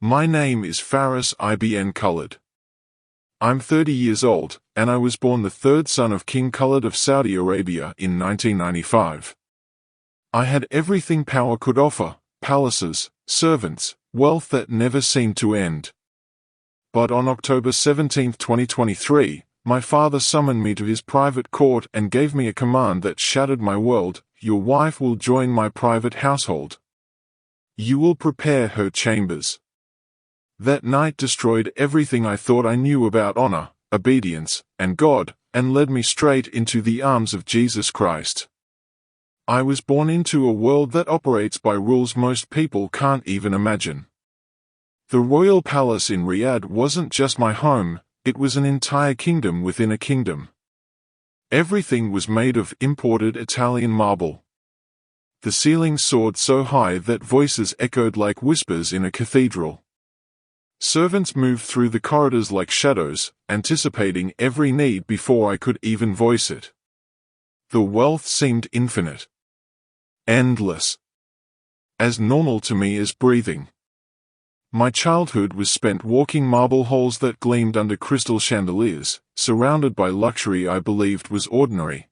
My name is Faris ibn Khalid. I'm 30 years old, and I was born the third son of King Khalid of Saudi Arabia in 1995. I had everything power could offer: palaces, servants, wealth that never seemed to end. But on October 17, 2023, my father summoned me to his private court and gave me a command that shattered my world: your wife will join my private household. You will prepare her chambers. That night destroyed everything I thought I knew about honor, obedience, and God, and led me straight into the arms of Jesus Christ. I was born into a world that operates by rules most people can't even imagine. The royal palace in Riyadh wasn't just my home, it was an entire kingdom within a kingdom. Everything was made of imported Italian marble. The ceilings soared so high that voices echoed like whispers in a cathedral. Servants moved through the corridors like shadows, anticipating every need before I could even voice it. The wealth seemed infinite. Endless. As normal to me as breathing. My childhood was spent walking marble halls that gleamed under crystal chandeliers, surrounded by luxury I believed was ordinary.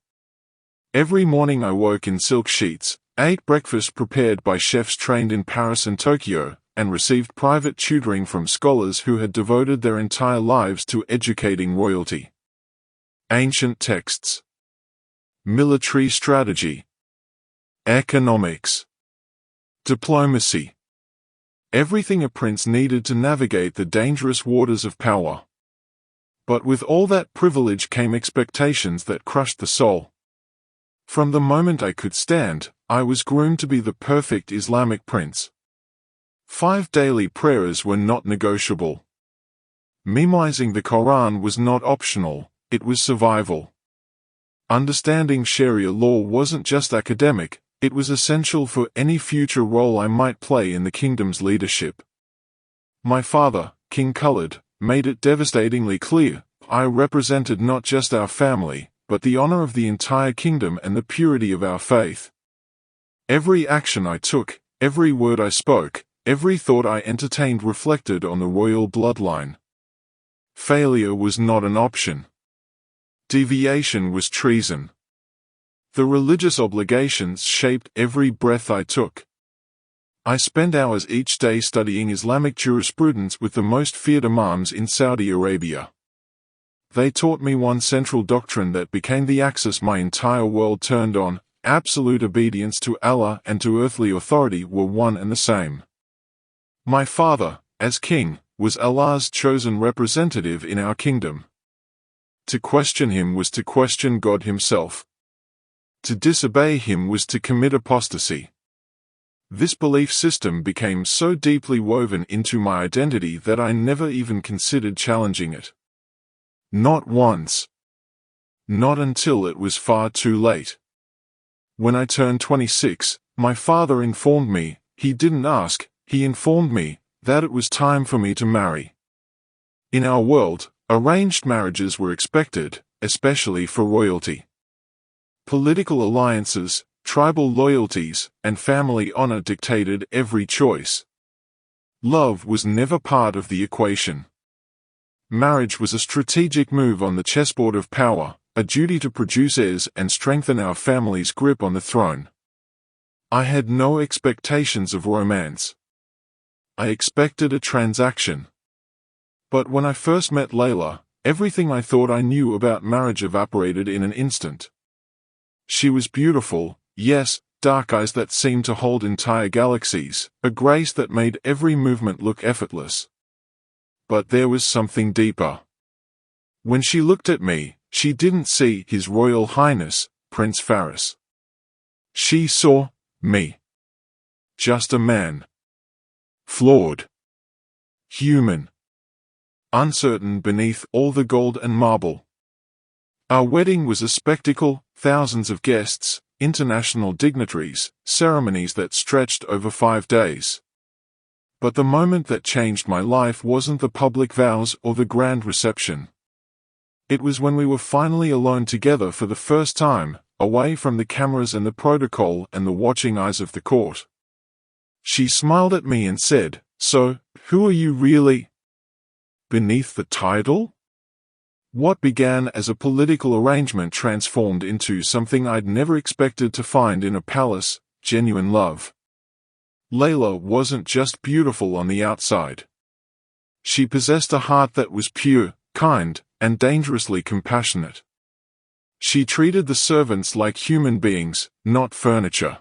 Every morning I woke in silk sheets, ate breakfast prepared by chefs trained in Paris and Tokyo, and received private tutoring from scholars who had devoted their entire lives to educating royalty. Ancient texts. Military strategy. Economics. Diplomacy. Everything a prince needed to navigate the dangerous waters of power. But with all that privilege came expectations that crushed the soul. From the moment I could stand, I was groomed to be the perfect Islamic prince. 5 daily prayers were not negotiable. Memorizing the Quran was not optional, it was survival. Understanding Sharia law wasn't just academic, it was essential for any future role I might play in the kingdom's leadership. My father, King Khalid, made it devastatingly clear: I represented not just our family, but the honor of the entire kingdom and the purity of our faith. Every action I took, every word I spoke, every thought I entertained reflected on the royal bloodline. Failure was not an option. Deviation was treason. The religious obligations shaped every breath I took. I spent hours each day studying Islamic jurisprudence with the most feared imams in Saudi Arabia. They taught me one central doctrine that became the axis my entire world turned on: absolute obedience to Allah and to earthly authority were one and the same. My father, as king, was Allah's chosen representative in our kingdom. To question him was to question God himself. To disobey him was to commit apostasy. This belief system became so deeply woven into my identity that I never even considered challenging it. Not once. Not until it was far too late. When I turned 26, my father informed me, he didn't ask, he informed me, that it was time for me to marry. In our world, arranged marriages were expected, especially for royalty. Political alliances, tribal loyalties, and family honor dictated every choice. Love was never part of the equation. Marriage was a strategic move on the chessboard of power, a duty to produce heirs and strengthen our family's grip on the throne. I had no expectations of romance. I expected a transaction. But when I first met Layla, everything I thought I knew about marriage evaporated in an instant. She was beautiful, yes, dark eyes that seemed to hold entire galaxies, a grace that made every movement look effortless. But there was something deeper. When she looked at me, she didn't see His Royal Highness, Prince Faris. She saw me. Just a man. Flawed. Human. Uncertain beneath all the gold and marble. Our wedding was a spectacle: thousands of guests, international dignitaries, ceremonies that stretched over 5 days. But the moment that changed my life wasn't the public vows or the grand reception. It was when we were finally alone together for the first time, away from the cameras and the protocol and the watching eyes of the court. She smiled at me and said, "So, Who are you really? Beneath the title? What began as a political arrangement transformed into something I'd never expected to find in a palace: genuine love. Layla wasn't just beautiful on the outside. She possessed a heart that was pure, kind, and dangerously compassionate. She treated the servants like human beings, not furniture.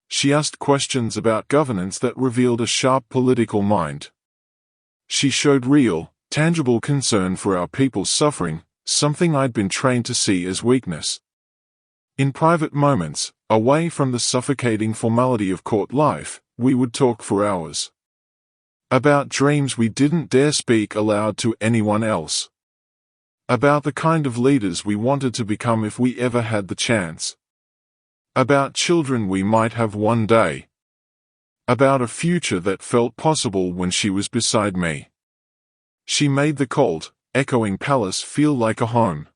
She asked questions about governance that revealed a sharp political mind. She showed real, tangible concern for our people's suffering, something I'd been trained to see as weakness. In private moments, away from the suffocating formality of court life, we would talk for hours. About dreams we didn't dare speak aloud to anyone else. About the kind of leaders we wanted to become if we ever had the chance. About children we might have one day. About a future that felt possible when she was beside me. She made the cold, echoing palace feel like a home.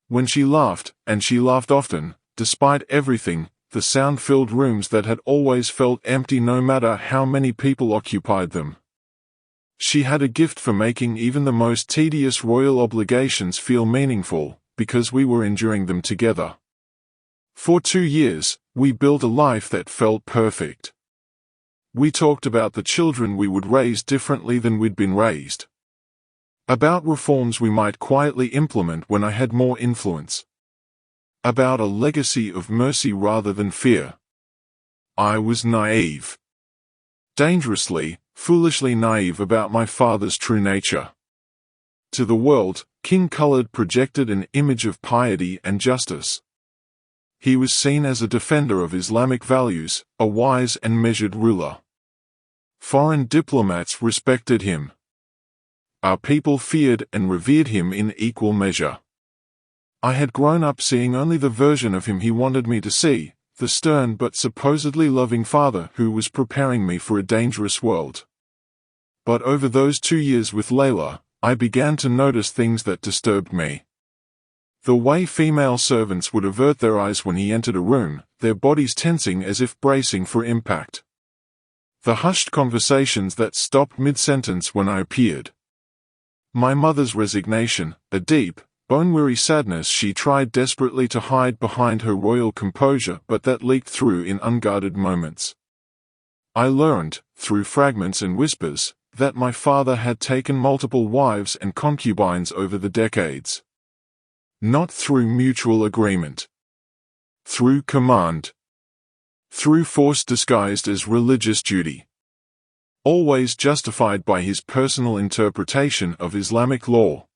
When she laughed, and she laughed often, despite everything, the sound filled rooms that had always felt empty no matter how many people occupied them. She had a gift for making even the most tedious royal obligations feel meaningful, because we were enduring them together. For 2 years, we built a life that felt perfect. We talked about the children we would raise differently than we'd been raised. About reforms we might quietly implement when I had more influence. About a legacy of mercy rather than fear. I was naive. Dangerously, foolishly naive about my father's true nature. To the world, King Khalid projected an image of piety and justice. He was seen as a defender of Islamic values, a wise and measured ruler. Foreign diplomats respected him. Our people feared and revered him in equal measure. I had grown up seeing only the version of him he wanted me to see, the stern but supposedly loving father who was preparing me for a dangerous world. But over those 2 years with Layla, I began to notice things that disturbed me. The way female servants would avert their eyes when he entered a room, their bodies tensing as if bracing for impact. The hushed conversations that stopped mid-sentence when I appeared. My mother's resignation, a deep, bone-weary sadness she tried desperately to hide behind her royal composure but that leaked through in unguarded moments. I learned, through fragments and whispers, that my father had taken multiple wives and concubines over the decades. Not through mutual agreement. Through command. Through force disguised as religious duty. Always justified by his personal interpretation of Islamic law.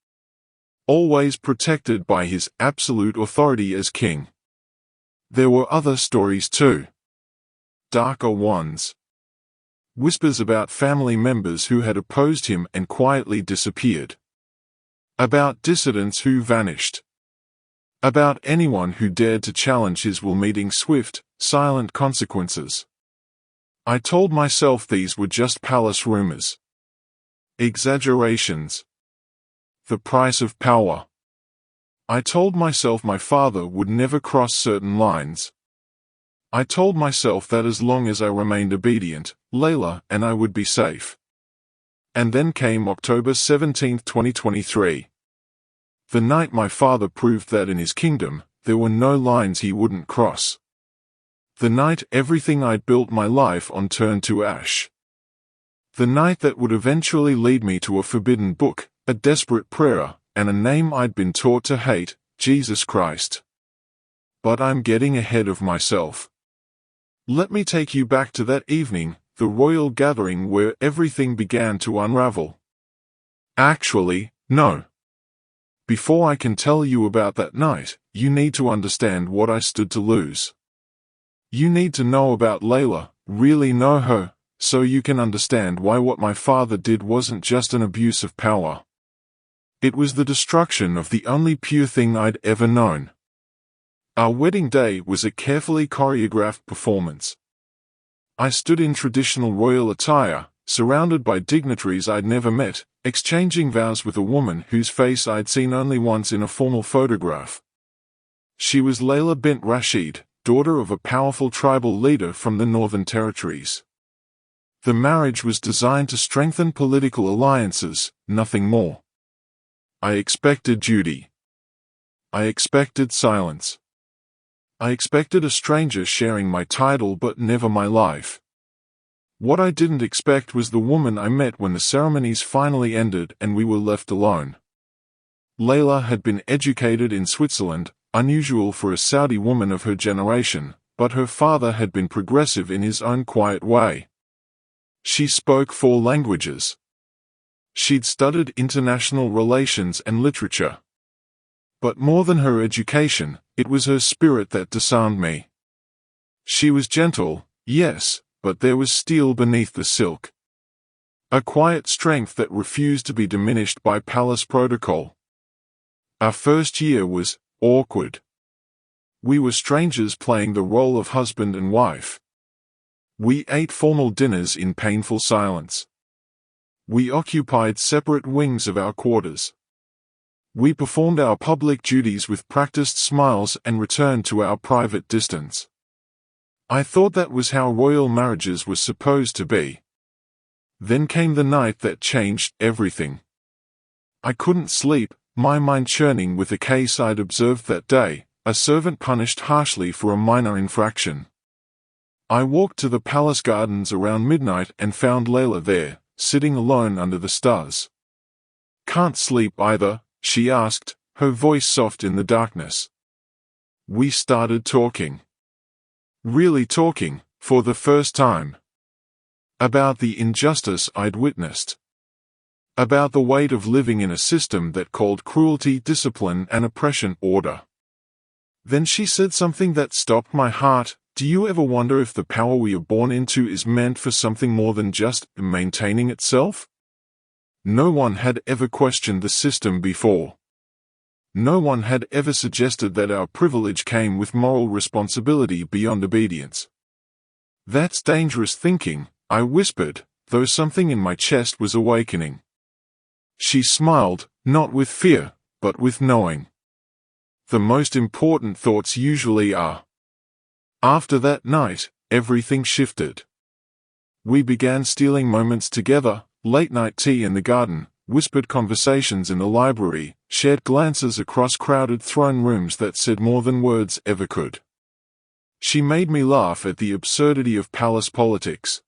Always protected by his absolute authority as king. There were other stories too. Darker ones. Whispers about family members who had opposed him and quietly disappeared. About dissidents who vanished. About anyone who dared to challenge his will meeting swift, silent consequences. I told myself these were just palace rumors. Exaggerations. The price of power. I told myself my father would never cross certain lines. I told myself that as long as I remained obedient, Layla and I would be safe. And then came October 17, 2023. The night my father proved that in his kingdom, there were no lines he wouldn't cross. The night everything I'd built my life on turned to ash. The night that would eventually lead me to a forbidden book, a desperate prayer, and a name I'd been taught to hate, Jesus Christ. But I'm getting ahead of myself. Let me take you back to that evening, the royal gathering where everything began to unravel. Actually, no. Before I can tell you about that night, you need to understand what I stood to lose. You need to know about Layla, really know her, so you can understand why what my father did wasn't just an abuse of power. It was the destruction of the only pure thing I'd ever known. Our wedding day was a carefully choreographed performance. I stood in traditional royal attire, surrounded by dignitaries I'd never met, exchanging vows with a woman whose face I'd seen only once in a formal photograph. She was Layla bint Rashid, daughter of a powerful tribal leader from the Northern Territories. The marriage was designed to strengthen political alliances, nothing more. I expected duty. I expected silence. I expected a stranger sharing my title but never my life. What I didn't expect was the woman I met when the ceremonies finally ended and we were left alone. Layla had been educated in Switzerland, unusual for a Saudi woman of her generation, but her father had been progressive in his own quiet way. She spoke 4 languages. She'd studied international relations and literature. But more than her education, it was her spirit that disarmed me. She was gentle, yes, but there was steel beneath the silk. A quiet strength that refused to be diminished by palace protocol. Our first year was awkward. We were strangers playing the role of husband and wife. We ate formal dinners in painful silence. We occupied separate wings of our quarters. We performed our public duties with practiced smiles and returned to our private distance. I thought that was how royal marriages were supposed to be. Then came the night that changed everything. I couldn't sleep, my mind churning with a case I'd observed that day, a servant punished harshly for a minor infraction. I walked to the palace gardens around midnight and found Layla there, sitting alone under the stars. "Can't sleep either?" she asked, her voice soft in the darkness. We started talking. Really talking, for the first time. About the injustice I'd witnessed. About the weight of living in a system that called cruelty, discipline, and oppression order. Then she said something that stopped my heart. "Do you ever wonder if the power we are born into is meant for something more than just maintaining itself?" No one had ever questioned the system before. No one had ever suggested that our privilege came with moral responsibility beyond obedience. "That's dangerous thinking," I whispered, though something in my chest was awakening. She smiled, not with fear, but with knowing. The most important thoughts usually are. After that night, everything shifted. We began stealing moments together, late-night tea in the garden, whispered conversations in the library, shared glances across crowded throne rooms that said more than words ever could. She made me laugh at the absurdity of palace politics.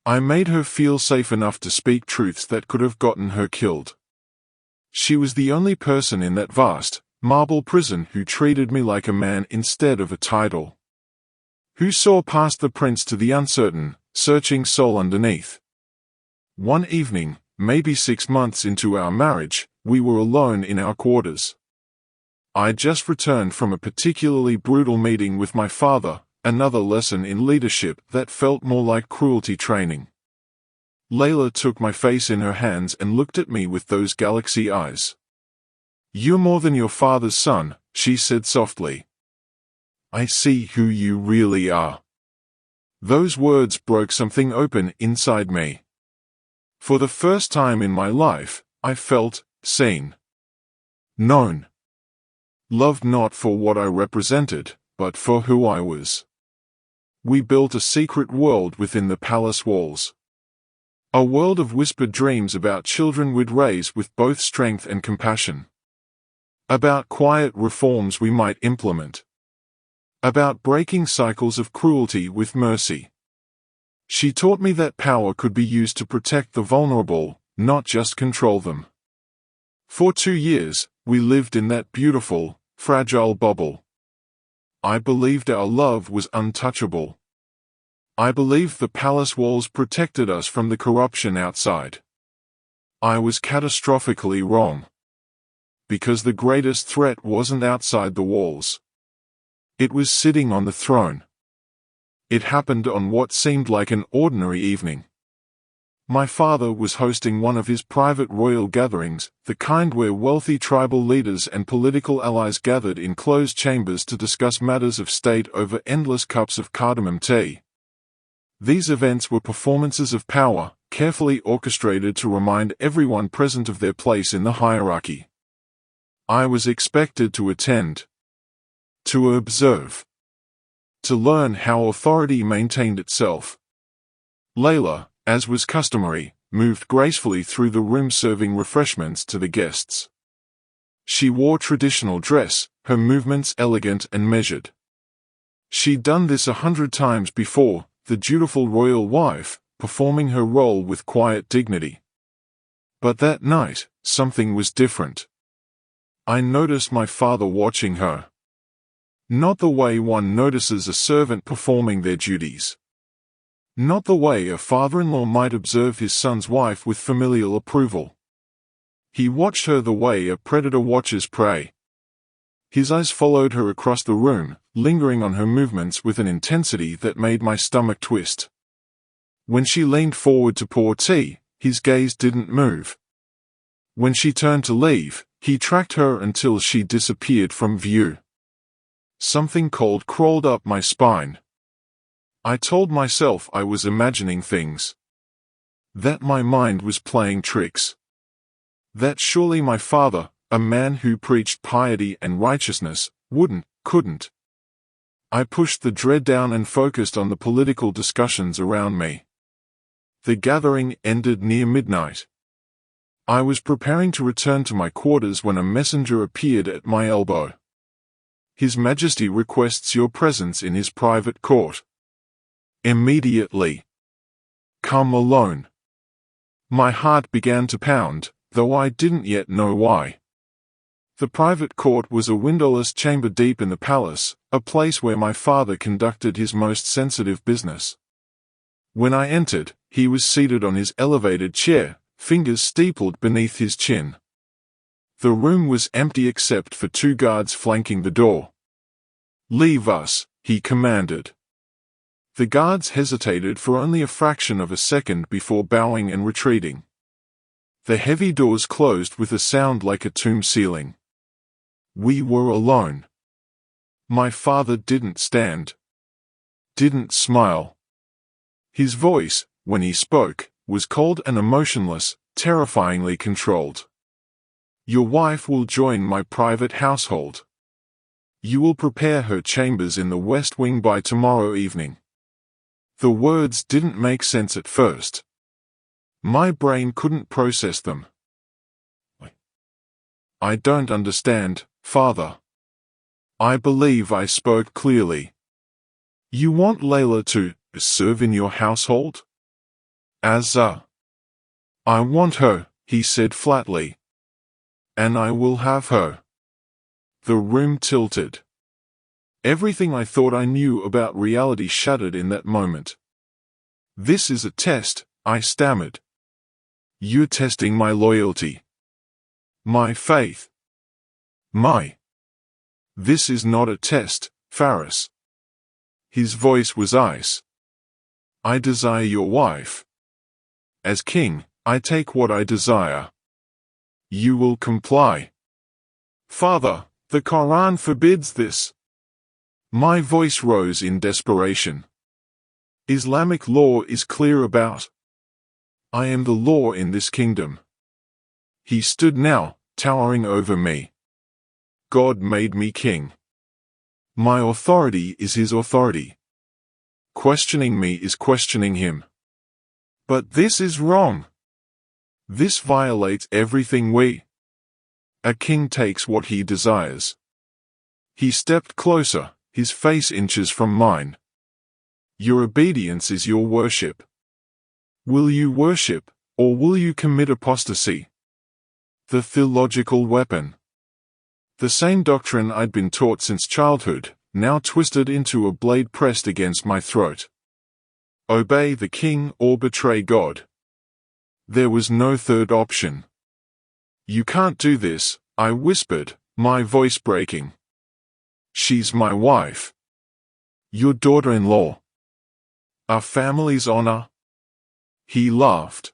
I made her feel safe enough to speak truths that could have gotten her killed. She was the only person in that vast, marble prison who treated me like a man instead of a title. Who saw past the prince to the uncertain, searching soul underneath. One evening, maybe 6 months into our marriage, we were alone in our quarters. I'd just returned from a particularly brutal meeting with my father, another lesson in leadership that felt more like cruelty training. Layla took my face in her hands and looked at me with those galaxy eyes. "You're more than your father's son," she said softly. "I see who you really are." Those words broke something open inside me. For the first time in my life, I felt seen. Known. Loved not for what I represented, but for who I was. We built a secret world within the palace walls. A world of whispered dreams about children we'd raise with both strength and compassion. About quiet reforms we might implement. About breaking cycles of cruelty with mercy. She taught me that power could be used to protect the vulnerable, not just control them. For 2 years, we lived in that beautiful, fragile bubble. I believed our love was untouchable. I believed the palace walls protected us from the corruption outside. I was catastrophically wrong. Because the greatest threat wasn't outside the walls. It was sitting on the throne. It happened on what seemed like an ordinary evening. My father was hosting one of his private royal gatherings, the kind where wealthy tribal leaders and political allies gathered in closed chambers to discuss matters of state over endless cups of cardamom tea. These events were performances of power, carefully orchestrated to remind everyone present of their place in the hierarchy. I was expected to attend. To observe. To learn how authority maintained itself. Layla, as was customary, moved gracefully through the room serving refreshments to the guests. She wore traditional dress, her movements elegant and measured. She'd done this 100 times before, the dutiful royal wife, performing her role with quiet dignity. But that night, something was different. I noticed my father watching her. Not the way one notices a servant performing their duties. Not the way a father-in-law might observe his son's wife with familial approval. He watched her the way a predator watches prey. His eyes followed her across the room, lingering on her movements with an intensity that made my stomach twist. When she leaned forward to pour tea, his gaze didn't move. When she turned to leave, he tracked her until she disappeared from view. Something cold crawled up my spine. I told myself I was imagining things. That my mind was playing tricks. That surely my father, a man who preached piety and righteousness, couldn't. I pushed the dread down and focused on the political discussions around me. The gathering ended near midnight. I was preparing to return to my quarters when a messenger appeared at my elbow. His Majesty requests your presence in his private court. Immediately. Come alone. My heart began to pound, though I didn't yet know why. The private court was a windowless chamber deep in the palace, a place where my father conducted his most sensitive business. When I entered, he was seated on his elevated chair, fingers steepled beneath his chin. The room was empty except for 2 guards flanking the door. "Leave us," he commanded. The guards hesitated for only a fraction of a second before bowing and retreating. The heavy doors closed with a sound like a tomb ceiling. We were alone. My father didn't stand. Didn't smile. His voice, when he spoke, was cold and emotionless, terrifyingly controlled. Your wife will join my private household. You will prepare her chambers in the West Wing by tomorrow evening. The words didn't make sense at first. My brain couldn't process them. I don't understand, Father. I believe I spoke clearly. You want Layla to serve in your household? I want her, he said flatly. And I will have her. The room tilted. Everything I thought I knew about reality shattered in that moment. This is a test, I stammered. You're testing my loyalty. My faith. This is not a test, Faris. His voice was ice. I desire your wife. As king, I take what I desire. You will comply. Father, the Quran forbids this. My voice rose in desperation. Islamic law is clear about. I am the law in this kingdom. He stood now, towering over me. God made me king. My authority is his authority. Questioning me is questioning him. But this is wrong. This violates everything we. A king takes what he desires. He stepped closer, his face inches from mine. Your obedience is your worship. Will you worship, or will you commit apostasy? The theological weapon. The same doctrine I'd been taught since childhood, now twisted into a blade pressed against my throat. Obey the king or betray God. There was no third option. You can't do this, I whispered, my voice breaking. She's my wife. Your daughter-in-law. Our family's honor. He laughed.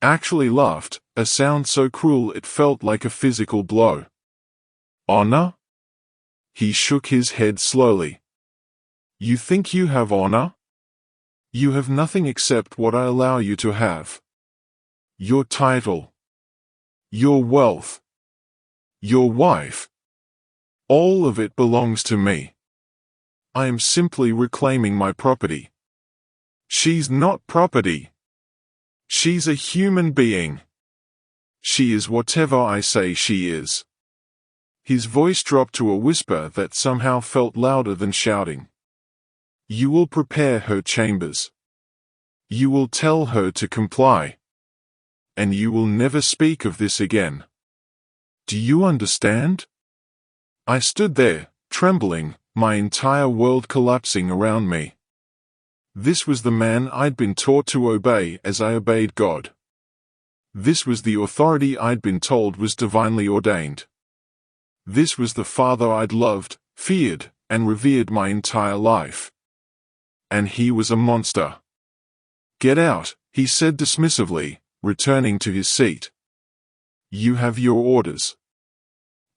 Actually laughed, a sound so cruel it felt like a physical blow. Honor? He shook his head slowly. You think you have honor? You have nothing except what I allow you to have. Your title. Your wealth. Your wife. All of it belongs to me. I am simply reclaiming my property. She's not property. She's a human being. She is whatever I say she is." His voice dropped to a whisper that somehow felt louder than shouting. "You will prepare her chambers. You will tell her to comply. And you will never speak of this again. Do you understand?" I stood there, trembling, my entire world collapsing around me. This was the man I'd been taught to obey as I obeyed God. This was the authority I'd been told was divinely ordained. This was the father I'd loved, feared, and revered my entire life. And he was a monster. "Get out," he said dismissively, returning to his seat. "You have your orders."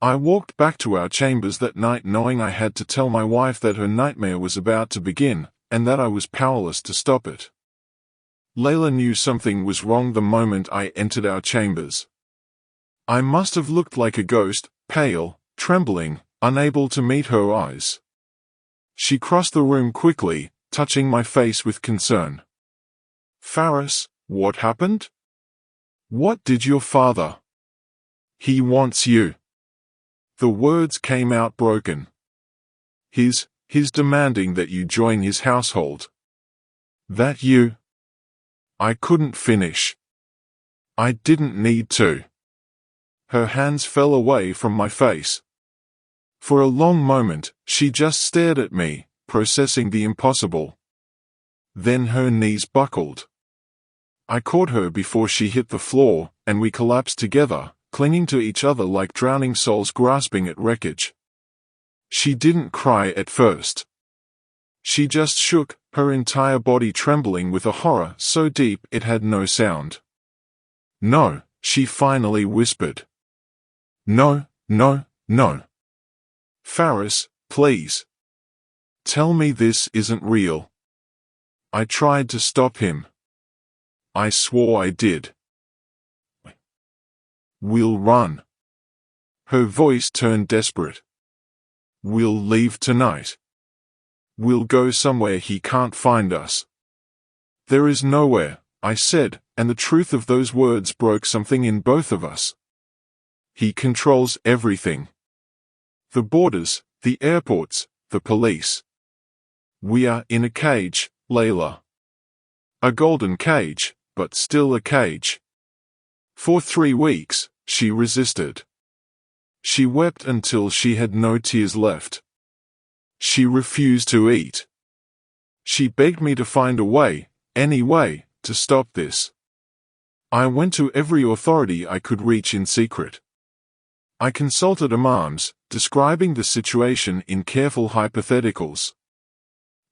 I walked back to our chambers that night knowing I had to tell my wife that her nightmare was about to begin, and that I was powerless to stop it. Layla knew something was wrong the moment I entered our chambers. I must have looked like a ghost, pale, trembling, unable to meet her eyes. She crossed the room quickly, touching my face with concern. "Faris, what happened? What did your father?" "He wants you." The words came out broken. He's demanding that you join his household." "That you?" I couldn't finish. I didn't need to. Her hands fell away from my face. For a long moment, she just stared at me, processing the impossible. Then her knees buckled. I caught her before she hit the floor, and we collapsed together, clinging to each other like drowning souls grasping at wreckage. She didn't cry at first. She just shook, her entire body trembling with a horror so deep it had no sound. "No," she finally whispered. "No, no, no. Faris, please. Tell me this isn't real." I tried to stop him. I swore I did. "We'll run." Her voice turned desperate. "We'll leave tonight. We'll go somewhere he can't find us." "There is nowhere," I said, and the truth of those words broke something in both of us. "He controls everything. The borders, the airports, the police. We are in a cage, Layla. A golden cage, but still a cage." For 3 weeks, she resisted. She wept until she had no tears left. She refused to eat. She begged me to find a way, any way, to stop this. I went to every authority I could reach in secret. I consulted imams, describing the situation in careful hypotheticals.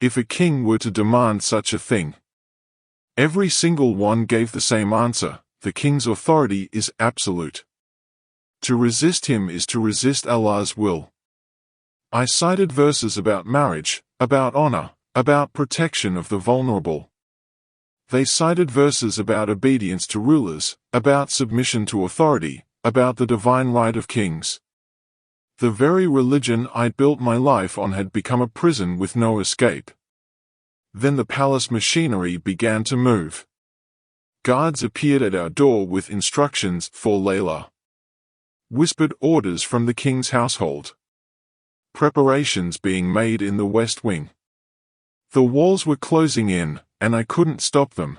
If a king were to demand such a thing, every single one gave the same answer: the king's authority is absolute. To resist him is to resist Allah's will. I cited verses about marriage, about honor, about protection of the vulnerable. They cited verses about obedience to rulers, about submission to authority, about the divine right of kings. The very religion I'd built my life on had become a prison with no escape. Then the palace machinery began to move. Guards appeared at our door with instructions for Layla. Whispered orders from the king's household. Preparations being made in the West Wing. The walls were closing in, and I couldn't stop them.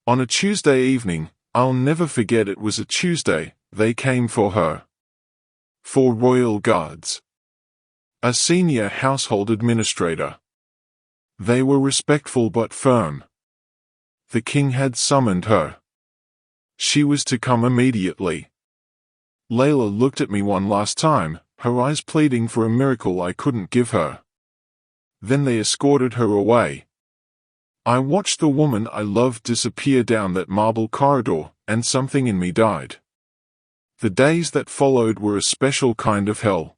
On a Tuesday evening, I'll never forget, it was a Tuesday, they came for her. 4 royal guards. A senior household administrator. They were respectful but firm. The king had summoned her. She was to come immediately. Layla looked at me one last time, her eyes pleading for a miracle I couldn't give her. Then they escorted her away. I watched the woman I loved disappear down that marble corridor, and something in me died. The days that followed were a special kind of hell.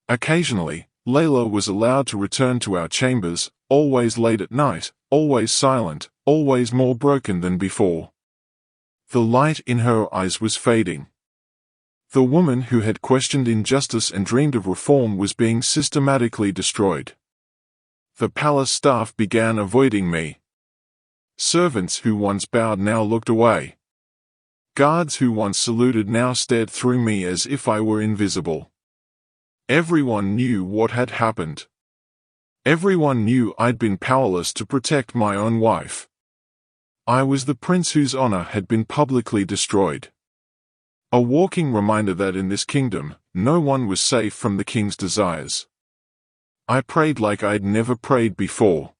Occasionally, Layla was allowed to return to our chambers, always late at night, always silent, always more broken than before. The light in her eyes was fading. The woman who had questioned injustice and dreamed of reform was being systematically destroyed. The palace staff began avoiding me, Servants who once bowed now looked away. Guards who once saluted now stared through me as if I were invisible. Everyone knew what had happened. Everyone knew I'd been powerless to protect my own wife. I was the prince whose honor had been publicly destroyed. A walking reminder that in this kingdom, no one was safe from the king's desires. I prayed like I'd never prayed before.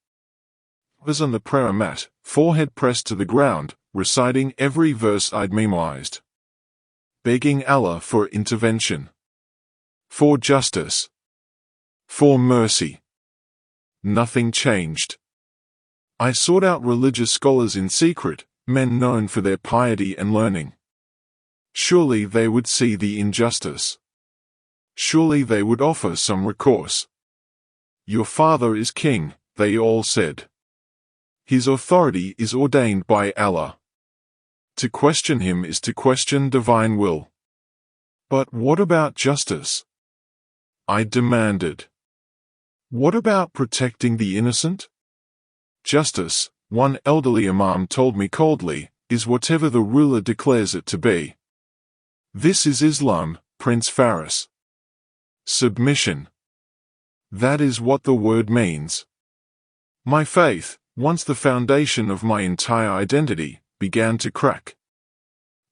I was on the prayer mat, forehead pressed to the ground, reciting every verse I'd memorized. Begging Allah for intervention. For justice. For mercy. Nothing changed. I sought out religious scholars in secret, men known for their piety and learning. Surely they would see the injustice. Surely they would offer some recourse. Your father is king, they all said. His authority is ordained by Allah. To question him is to question divine will. But what about justice? I demanded. What about protecting the innocent? Justice, one elderly imam told me coldly, is whatever the ruler declares it to be. This is Islam, Prince Faris. Submission. That is what the word means. My faith, once the foundation of my entire identity, began to crack.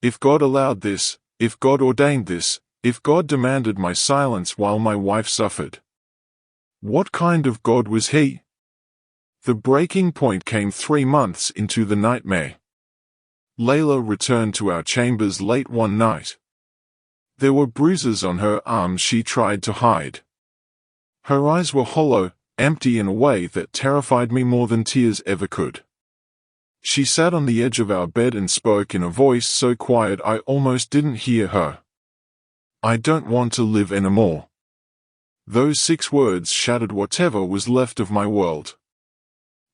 If God allowed this, if God ordained this, if God demanded my silence while my wife suffered, what kind of God was he? The breaking point came 3 months into the nightmare. Layla returned to our chambers late one night. There were bruises on her arms she tried to hide. Her eyes were hollow, empty in a way that terrified me more than tears ever could. She sat on the edge of our bed and spoke in a voice so quiet I almost didn't hear her. I don't want to live anymore. Those 6 words shattered whatever was left of my world.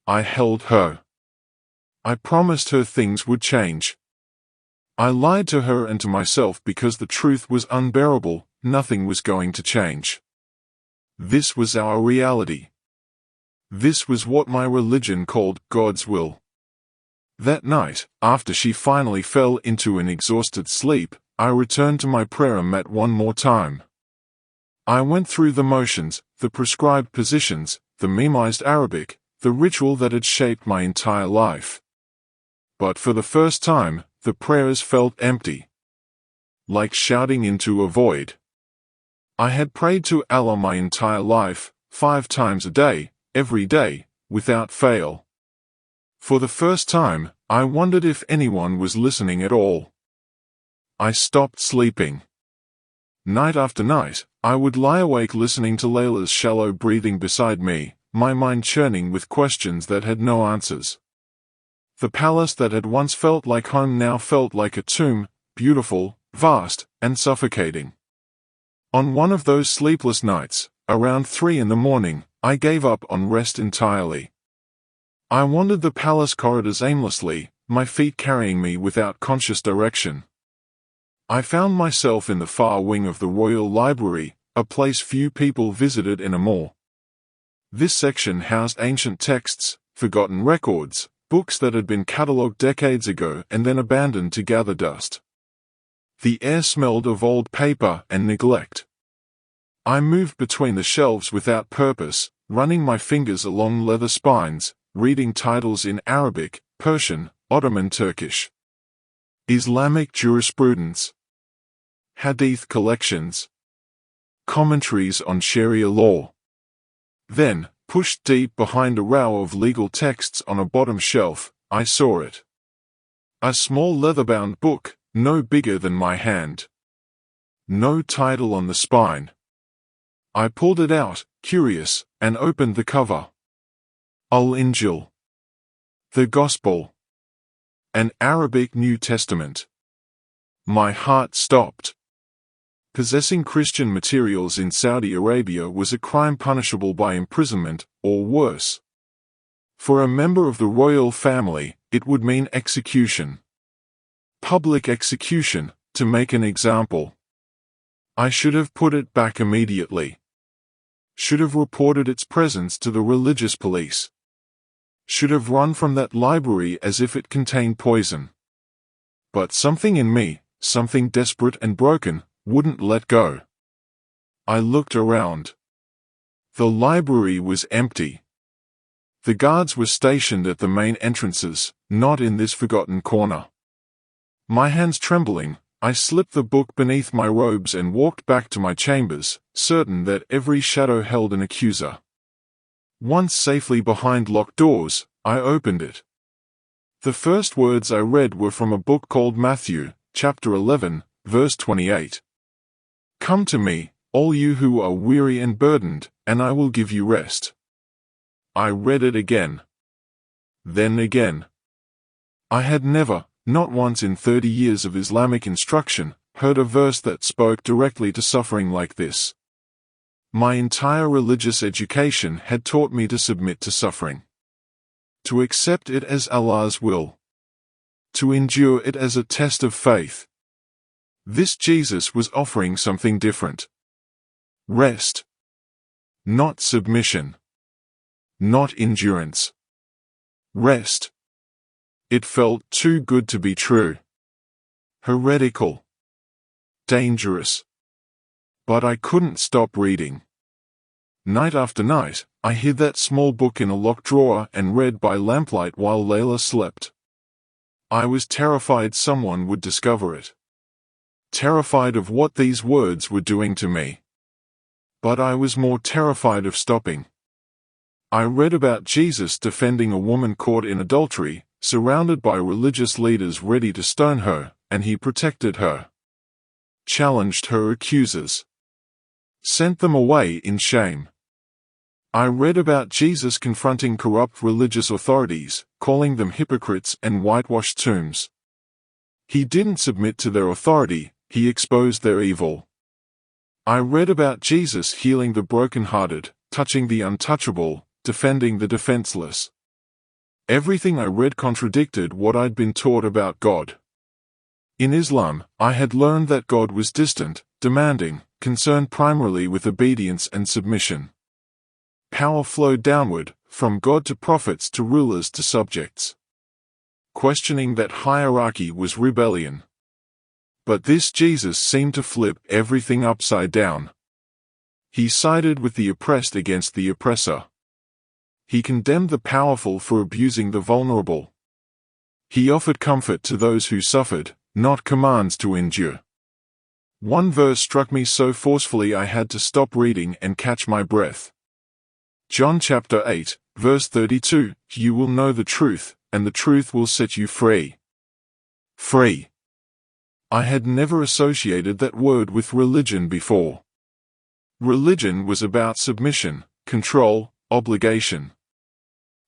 I held her. I promised her things would change. I lied to her and to myself because the truth was unbearable, nothing was going to change. This was our reality. This was what my religion called God's will. That night, after she finally fell into an exhausted sleep, I returned to my prayer mat one more time. I went through the motions, the prescribed positions, the memorized Arabic, the ritual that had shaped my entire life. But for the first time, the prayers felt empty. Like shouting into a void. I had prayed to Allah my entire life, 5 times a day, every day, without fail. For the first time, I wondered if anyone was listening at all. I stopped sleeping. Night after night, I would lie awake listening to Layla's shallow breathing beside me, my mind churning with questions that had no answers. The palace that had once felt like home now felt like a tomb, beautiful, vast, and suffocating. On one of those sleepless nights, around 3 in the morning, I gave up on rest entirely. I wandered the palace corridors aimlessly, my feet carrying me without conscious direction. I found myself in the far wing of the Royal Library, a place few people visited anymore. This section housed ancient texts, forgotten records, books that had been catalogued decades ago and then abandoned to gather dust. The air smelled of old paper and neglect. I moved between the shelves without purpose, running my fingers along leather spines, reading titles in Arabic, Persian, Ottoman Turkish, Islamic jurisprudence, Hadith collections, commentaries on Sharia law. Then, pushed deep behind a row of legal texts on a bottom shelf, I saw it. A small leather-bound book, no bigger than my hand. No title on the spine. I pulled it out, curious, and opened the cover. Al-Injil. The Gospel. An Arabic New Testament. My heart stopped. Possessing Christian materials in Saudi Arabia was a crime punishable by imprisonment, or worse. For a member of the royal family, it would mean execution. Public execution, to make an example. I should have put it back immediately. Should have reported its presence to the religious police. should have run from that library as if it contained poison. But something in me, something desperate and broken, wouldn't let go. I looked around. The library was empty. The guards were stationed at the main entrances, not in this forgotten corner. My hands trembling, I slipped the book beneath my robes and walked back to my chambers, certain that every shadow held an accuser. Once safely behind locked doors, I opened it. The first words I read were from a book called Matthew, chapter 11, verse 28. "Come to me, all you who are weary and burdened, and I will give you rest." I read it again. Then again. I had never, not once in 30 years of Islamic instruction, heard a verse that spoke directly to suffering like this. My entire religious education had taught me to submit to suffering, to accept it as Allah's will, to endure it as a test of faith. This Jesus was offering something different. Rest. Not submission. Not endurance. Rest. It felt too good to be true. Heretical. Dangerous. But I couldn't stop reading. Night after night, I hid that small book in a locked drawer and read by lamplight while Layla slept. I was terrified someone would discover it. Terrified of what these words were doing to me. But I was more terrified of stopping. I read about Jesus defending a woman caught in adultery, surrounded by religious leaders ready to stone her, and he protected her. Challenged her accusers. Sent them away in shame. I read about Jesus confronting corrupt religious authorities, calling them hypocrites and whitewashed tombs. He didn't submit to their authority, he exposed their evil. I read about Jesus healing the brokenhearted, touching the untouchable, defending the defenseless. Everything I read contradicted what I'd been taught about God. In Islam, I had learned that God was distant, demanding, concerned primarily with obedience and submission. Power flowed downward, from God to prophets to rulers to subjects. Questioning that hierarchy was rebellion. But this Jesus seemed to flip everything upside down. He sided with the oppressed against the oppressor. He condemned the powerful for abusing the vulnerable. He offered comfort to those who suffered, not commands to endure. One verse struck me so forcefully I had to stop reading and catch my breath. John chapter 8, verse 32, "You will know the truth, and the truth will set you free." Free. I had never associated that word with religion before. Religion was about submission, control, obligation.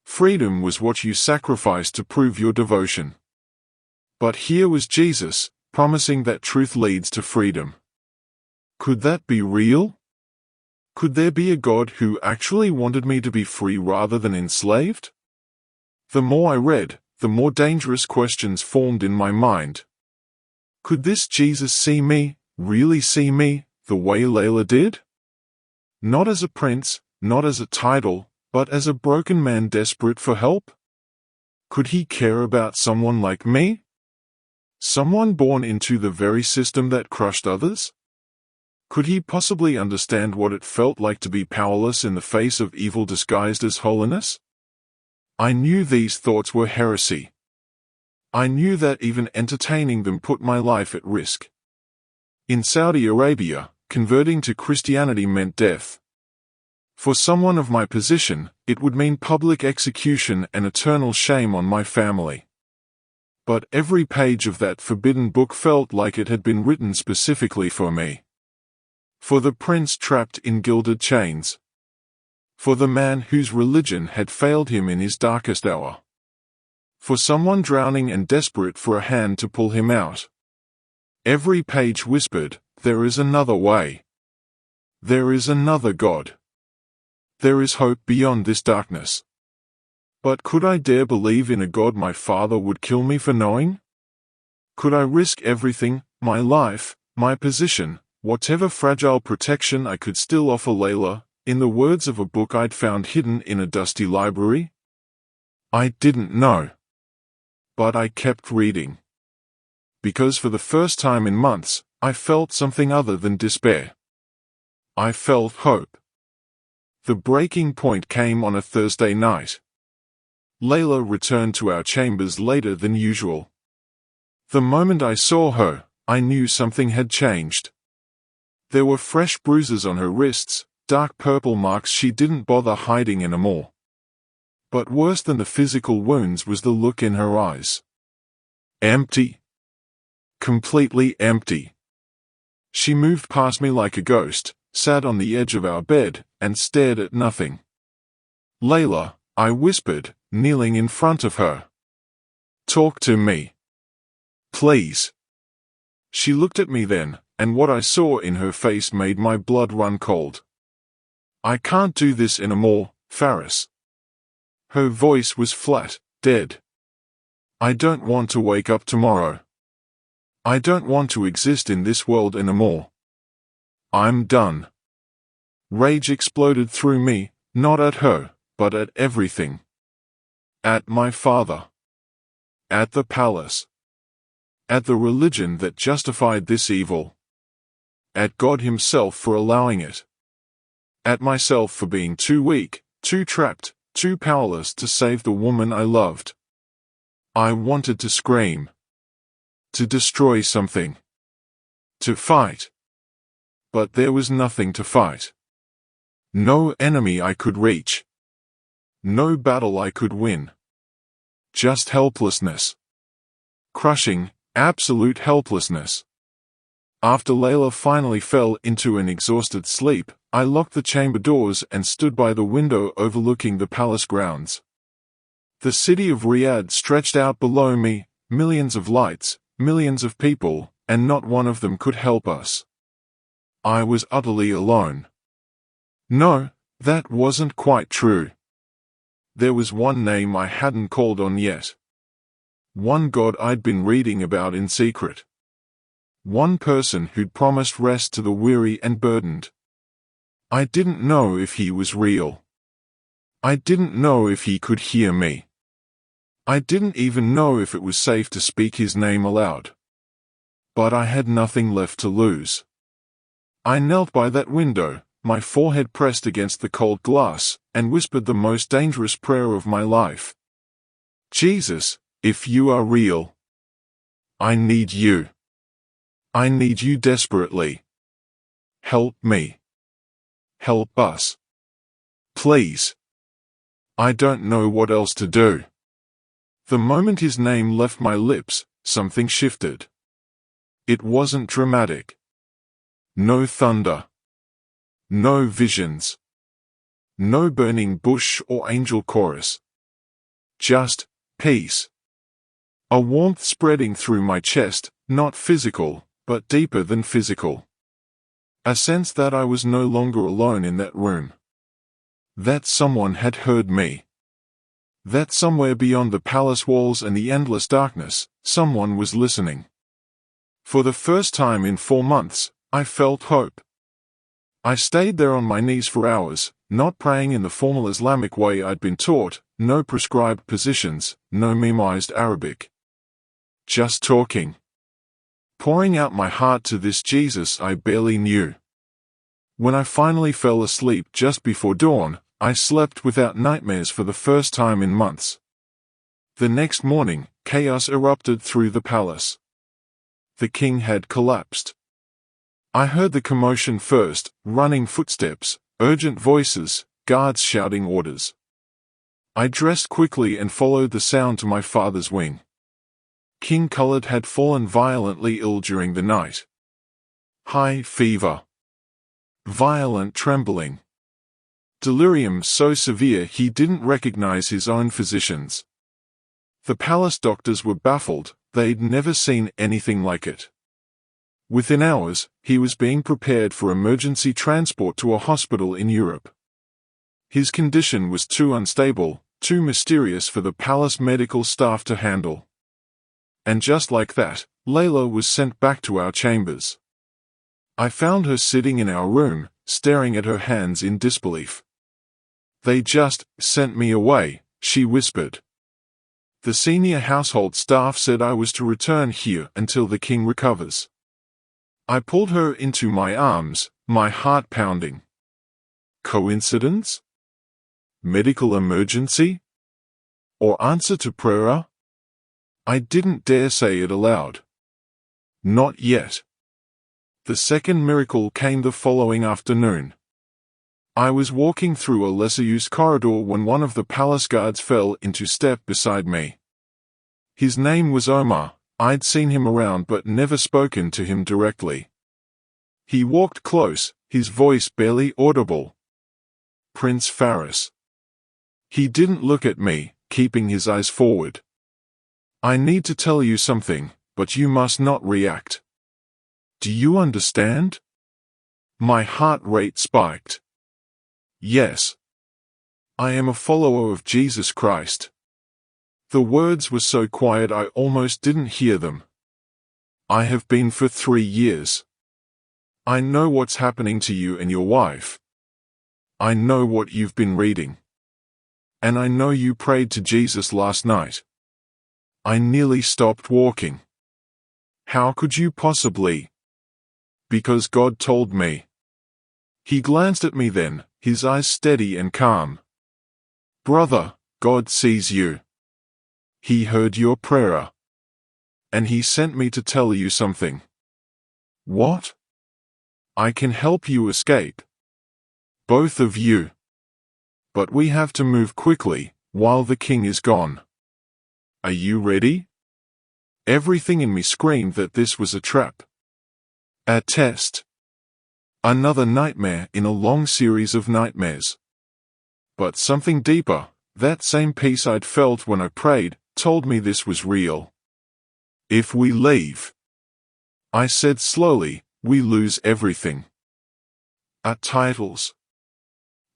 Freedom was what you sacrificed to prove your devotion. But here was Jesus, promising that truth leads to freedom. Could that be real? Could there be a God who actually wanted me to be free rather than enslaved? The more I read, the more dangerous questions formed in my mind. Could this Jesus see me, really see me, the way Layla did? Not as a prince, not as a title, but as a broken man desperate for help? Could he care about someone like me? Someone born into the very system that crushed others? Could he possibly understand what it felt like to be powerless in the face of evil disguised as holiness? I knew these thoughts were heresy. I knew that even entertaining them put my life at risk. In Saudi Arabia, converting to Christianity meant death. For someone of my position, it would mean public execution and eternal shame on my family. But every page of that forbidden book felt like it had been written specifically for me. For the prince trapped in gilded chains. For the man whose religion had failed him in his darkest hour. For someone drowning and desperate for a hand to pull him out. Every page whispered, there is another way. There is another God. There is hope beyond this darkness. But could I dare believe in a God my father would kill me for knowing? Could I risk everything, my life, my position, whatever fragile protection I could still offer Layla, in the words of a book I'd found hidden in a dusty library? I didn't know. But I kept reading. Because for the first time in months, I felt something other than despair. I felt hope. The breaking point came on a Thursday night. Layla returned to our chambers later than usual. The moment I saw her, I knew something had changed. There were fresh bruises on her wrists, dark purple marks she didn't bother hiding anymore. But worse than the physical wounds was the look in her eyes. Empty. Completely empty. She moved past me like a ghost, sat on the edge of our bed, and stared at nothing. "Layla," I whispered, kneeling in front of her. "Talk to me. Please." She looked at me then, and what I saw in her face made my blood run cold. "I can't do this anymore, Faris." Her voice was flat, dead. "I don't want to wake up tomorrow. I don't want to exist in this world anymore. I'm done." Rage exploded through me, not at her, but at everything. At my father. At the palace. At the religion that justified this evil. At God himself for allowing it. At myself for being too weak, too trapped, too powerless to save the woman I loved. I wanted to scream. To destroy something. To fight. But there was nothing to fight. No enemy I could reach. No battle I could win. Just helplessness. Crushing, absolute helplessness. After Layla finally fell into an exhausted sleep, I locked the chamber doors and stood by the window overlooking the palace grounds. The city of Riyadh stretched out below me, millions of lights, millions of people, and not one of them could help us. I was utterly alone. No, that wasn't quite true. There was one name I hadn't called on yet. One God I'd been reading about in secret. One person who'd promised rest to the weary and burdened. I didn't know if he was real. I didn't know if he could hear me. I didn't even know if it was safe to speak his name aloud. But I had nothing left to lose. I knelt by that window, my forehead pressed against the cold glass, and whispered the most dangerous prayer of my life. "Jesus, if you are real, I need you. I need you desperately. Help me. Help us. Please. I don't know what else to do." The moment his name left my lips, something shifted. It wasn't dramatic. No thunder. No visions. No burning bush or angel chorus. Just peace. A warmth spreading through my chest, not physical, but deeper than physical. A sense that I was no longer alone in that room. That someone had heard me. That somewhere beyond the palace walls and the endless darkness, someone was listening. For the first time in 4 months, I felt hope. I stayed there on my knees for hours, not praying in the formal Islamic way I'd been taught, no prescribed positions, no memorized Arabic. Just talking. Pouring out my heart to this Jesus I barely knew. When I finally fell asleep just before dawn, I slept without nightmares for the first time in months. The next morning, chaos erupted through the palace. The king had collapsed. I heard the commotion first, running footsteps, urgent voices, guards shouting orders. I dressed quickly and followed the sound to my father's wing. King Khalid had fallen violently ill during the night. High fever. Violent trembling. Delirium so severe he didn't recognize his own physicians. The palace doctors were baffled, they'd never seen anything like it. Within hours, he was being prepared for emergency transport to a hospital in Europe. His condition was too unstable, too mysterious for the palace medical staff to handle. And just like that, Layla was sent back to our chambers. I found her sitting in our room, staring at her hands in disbelief. "They just sent me away," she whispered. The senior household staff said I was to return here until the king recovers. I pulled her into my arms, my heart pounding. Coincidence? Medical emergency? Or answer to prayer? I didn't dare say it aloud. Not yet. The second miracle came the following afternoon. I was walking through a lesser-used corridor when one of the palace guards fell into step beside me. His name was Omar. I'd seen him around but never spoken to him directly. He walked close, his voice barely audible. Prince Faris. He didn't look at me, keeping his eyes forward. I need to tell you something, but you must not react. Do you understand? My heart rate spiked. Yes. I am a follower of Jesus Christ. The words were so quiet I almost didn't hear them. I have been for 3 years. I know what's happening to you and your wife. I know what you've been reading. And I know you prayed to Jesus last night. I nearly stopped walking. How could you possibly? Because God told me. He glanced at me then, his eyes steady and calm. Brother, God sees you. He heard your prayer. And he sent me to tell you something. What? I can help you escape. Both of you. But we have to move quickly, while the king is gone. Are you ready? Everything in me screamed that this was a trap. A test. Another nightmare in a long series of nightmares. But something deeper, that same peace I'd felt when I prayed, told me this was real. If we leave, I said slowly, we lose everything. Our titles.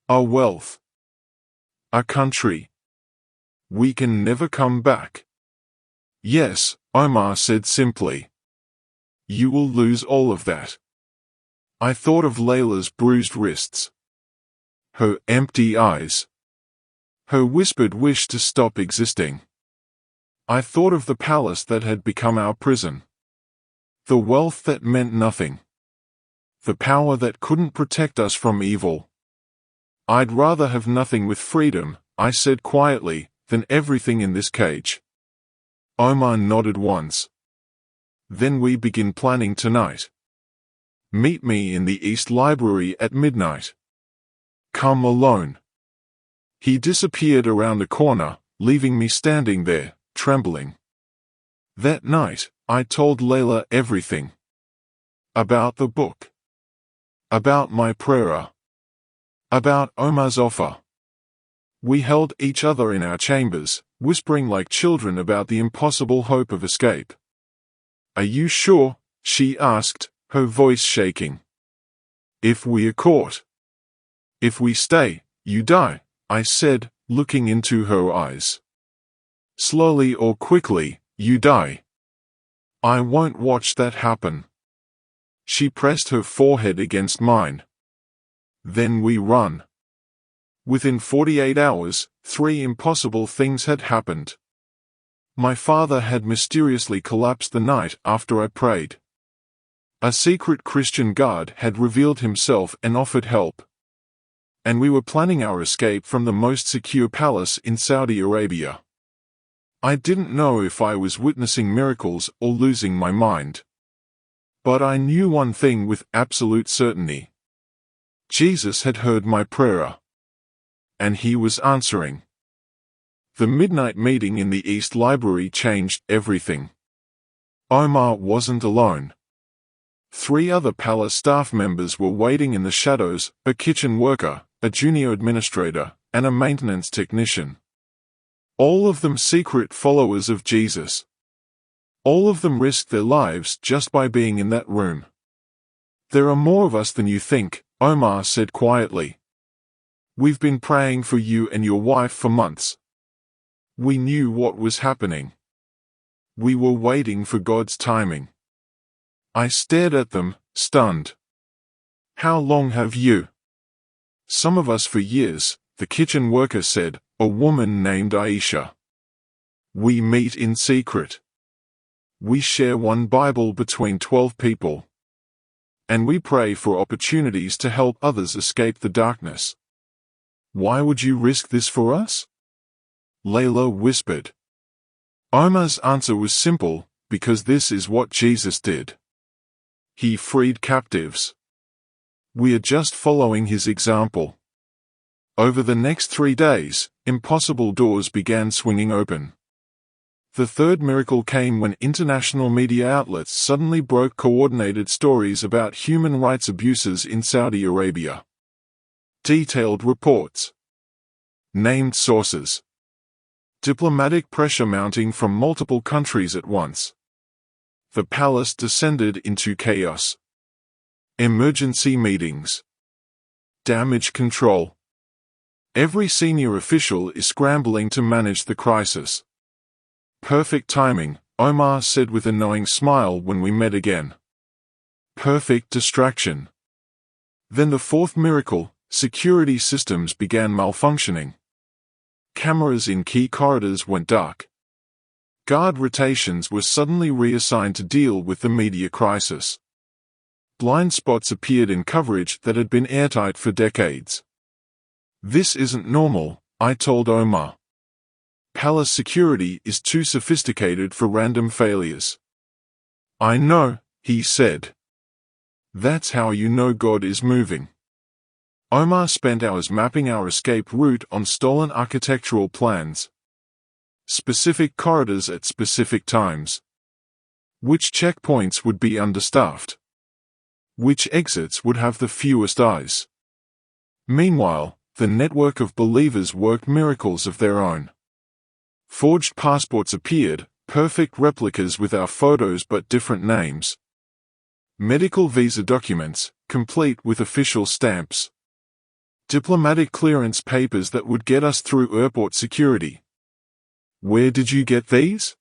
Our wealth. Our country. We can never come back. Yes, Omar said simply. You will lose all of that. I thought of Layla's bruised wrists. Her empty eyes. Her whispered wish to stop existing. I thought of the palace that had become our prison. The wealth that meant nothing. The power that couldn't protect us from evil. I'd rather have nothing with freedom, I said quietly, than everything in this cage. Omar nodded once. Then we begin planning tonight. Meet me in the East Library at midnight. Come alone. He disappeared around the corner, leaving me standing there, trembling. That night, I told Layla everything. About the book. About my prayer. About Omar's offer. We held each other in our chambers, whispering like children about the impossible hope of escape. Are you sure? She asked, her voice shaking. If we are caught. If we stay, you die, I said, looking into her eyes. Slowly or quickly, you die. I won't watch that happen. She pressed her forehead against mine. Then we run. Within 48 hours, 3 impossible things had happened. My father had mysteriously collapsed the night after I prayed. A secret Christian guard had revealed himself and offered help. And we were planning our escape from the most secure palace in Saudi Arabia. I didn't know if I was witnessing miracles or losing my mind. But I knew one thing with absolute certainty. Jesus had heard my prayer. And he was answering. The midnight meeting in the East Library changed everything. Omar wasn't alone. 3 other palace staff members were waiting in the shadows, a kitchen worker, a junior administrator, and a maintenance technician. All of them secret followers of Jesus. All of them risked their lives just by being in that room. There are more of us than you think, Omar said quietly. We've been praying for you and your wife for months. We knew what was happening. We were waiting for God's timing. I stared at them, stunned. How long have you? Some of us for years, the kitchen worker said, a woman named Aisha. We meet in secret. We share one Bible between 12 people. And we pray for opportunities to help others escape the darkness. Why would you risk this for us? Layla whispered. Omar's answer was simple, because this is what Jesus did. He freed captives. We are just following his example. Over the next 3 days, impossible doors began swinging open. The third miracle came when international media outlets suddenly broke coordinated stories about human rights abuses in Saudi Arabia. Detailed reports. Named sources. Diplomatic pressure mounting from multiple countries at once. The palace descended into chaos. Emergency meetings. Damage control. Every senior official is scrambling to manage the crisis. Perfect timing, Omar said with a knowing smile when we met again. Perfect distraction. Then the fourth miracle, security systems began malfunctioning. Cameras in key corridors went dark. Guard rotations were suddenly reassigned to deal with the media crisis. Blind spots appeared in coverage that had been airtight for decades. This isn't normal, I told Omar. Palace security is too sophisticated for random failures. I know, he said. That's how you know God is moving. Omar spent hours mapping our escape route on stolen architectural plans. Specific corridors at specific times. Which checkpoints would be understaffed? Which exits would have the fewest eyes? Meanwhile, the network of believers worked miracles of their own. Forged passports appeared, perfect replicas with our photos but different names. Medical visa documents, complete with official stamps. Diplomatic clearance papers that would get us through airport security. Where did you get these?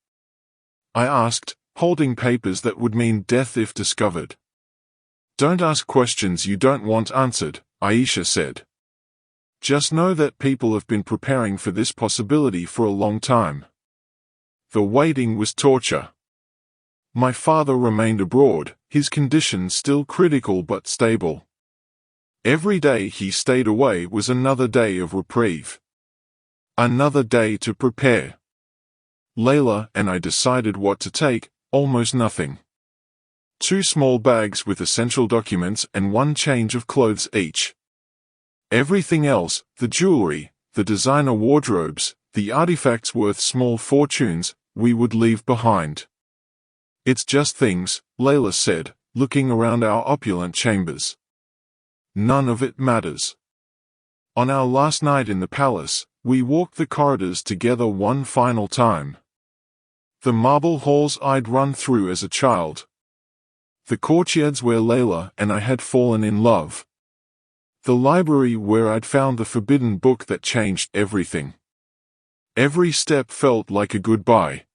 I asked, holding papers that would mean death if discovered. Don't ask questions you don't want answered, Aisha said. Just know that people have been preparing for this possibility for a long time. The waiting was torture. My father remained abroad, his condition still critical but stable. Every day he stayed away was another day of reprieve. Another day to prepare. Layla and I decided what to take, almost nothing. 2 small bags with essential documents and 1 change of clothes each. Everything else, the jewelry, the designer wardrobes, the artifacts worth small fortunes, we would leave behind. It's just things, Layla said, looking around our opulent chambers. None of it matters. On our last night in the palace, we walked the corridors together one final time. The marble halls I'd run through as a child. The courtyards where Layla and I had fallen in love. The library where I'd found the forbidden book that changed everything. Every step felt like a goodbye.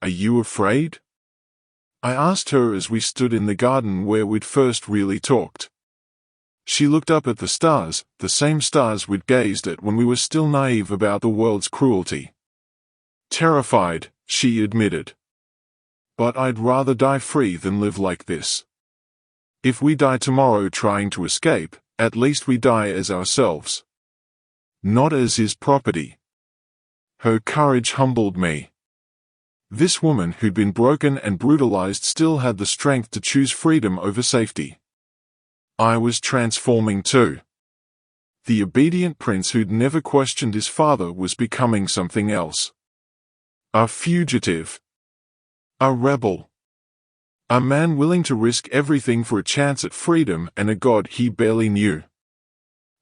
Are you afraid? I asked her as we stood in the garden where we'd first really talked. She looked up at the stars, the same stars we'd gazed at when we were still naive about the world's cruelty. Terrified, she admitted. But I'd rather die free than live like this. If we die tomorrow trying to escape, at least we die as ourselves. Not as his property. Her courage humbled me. This woman who'd been broken and brutalized still had the strength to choose freedom over safety. I was transforming too. The obedient prince who'd never questioned his father was becoming something else. A fugitive. A rebel. A man willing to risk everything for a chance at freedom and a God he barely knew.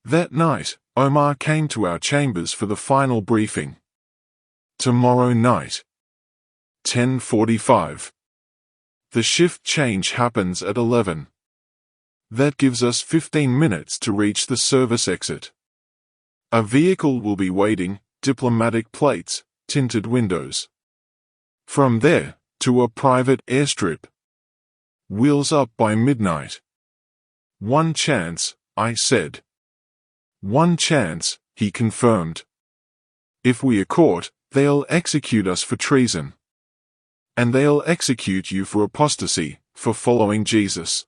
That night, Omar came to our chambers for the final briefing. Tomorrow night. 10:45. The shift change happens at 11. That gives us 15 minutes to reach the service exit. A vehicle will be waiting, diplomatic plates, tinted windows. From there, to a private airstrip. Wheels up by midnight. One chance, I said. One chance, he confirmed. If we are caught, They'll execute us for treason. And they'll execute you for apostasy, for following Jesus.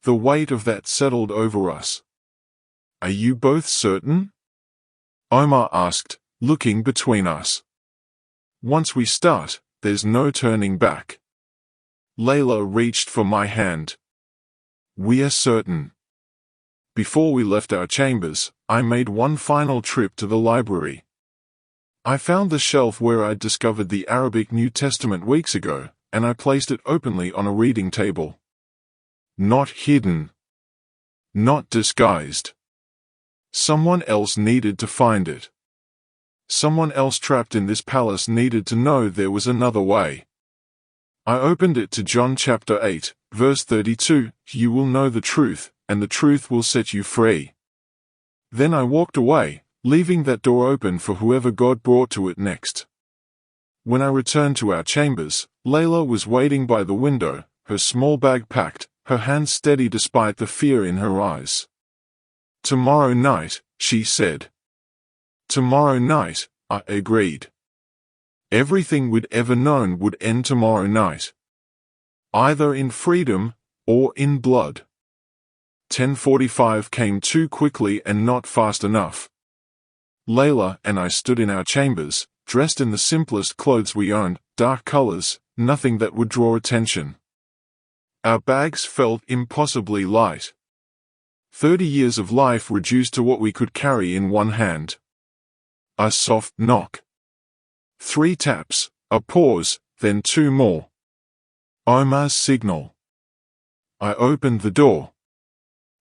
The weight of that settled over us. Are you both certain? Omar asked, looking between us. Once we start, there's no turning back. Layla reached for my hand. We are certain. Before we left our chambers, I made one final trip to the library. I found the shelf where I'd discovered the Arabic New Testament weeks ago, and I placed it openly on a reading table. Not hidden. Not disguised. Someone else needed to find it. Someone else trapped in this palace needed to know there was another way. I opened it to John chapter 8, verse 32, "You will know the truth, and the truth will set you free." Then I walked away, leaving that door open for whoever God brought to it next. When I returned to our chambers, Layla was waiting by the window, her small bag packed, her hands steady despite the fear in her eyes. "Tomorrow night," she said. "Tomorrow night," I agreed. Everything we'd ever known would end tomorrow night. Either in freedom, or in blood. 10:45 came too quickly and not fast enough. Layla and I stood in our chambers, dressed in the simplest clothes we owned, dark colors, nothing that would draw attention. Our bags felt impossibly light. 30 years of life reduced to what we could carry in one hand. A soft knock. 3 taps, a pause, then 2 more. Omar's signal. I opened the door.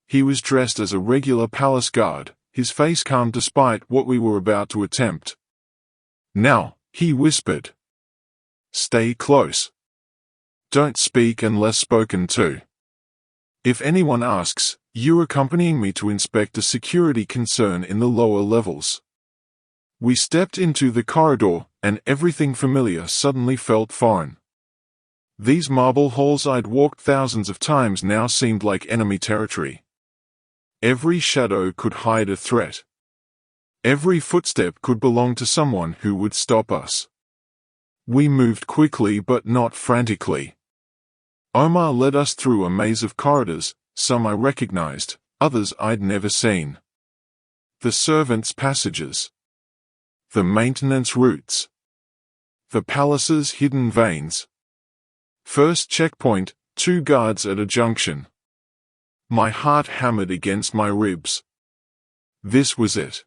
He was dressed as a regular palace guard, his face calm despite what we were about to attempt. "Now," he whispered. "Stay close. Don't speak unless spoken to. If anyone asks, you're accompanying me to inspect a security concern in the lower levels." We stepped into the corridor, and everything familiar suddenly felt foreign. These marble halls I'd walked thousands of times now seemed like enemy territory. Every shadow could hide a threat. Every footstep could belong to someone who would stop us. We moved quickly but not frantically. Omar led us through a maze of corridors, some I recognized, others I'd never seen. The servants' passages. The maintenance routes. The palace's hidden veins. First checkpoint, 2 guards at a junction. My heart hammered against my ribs. This was it.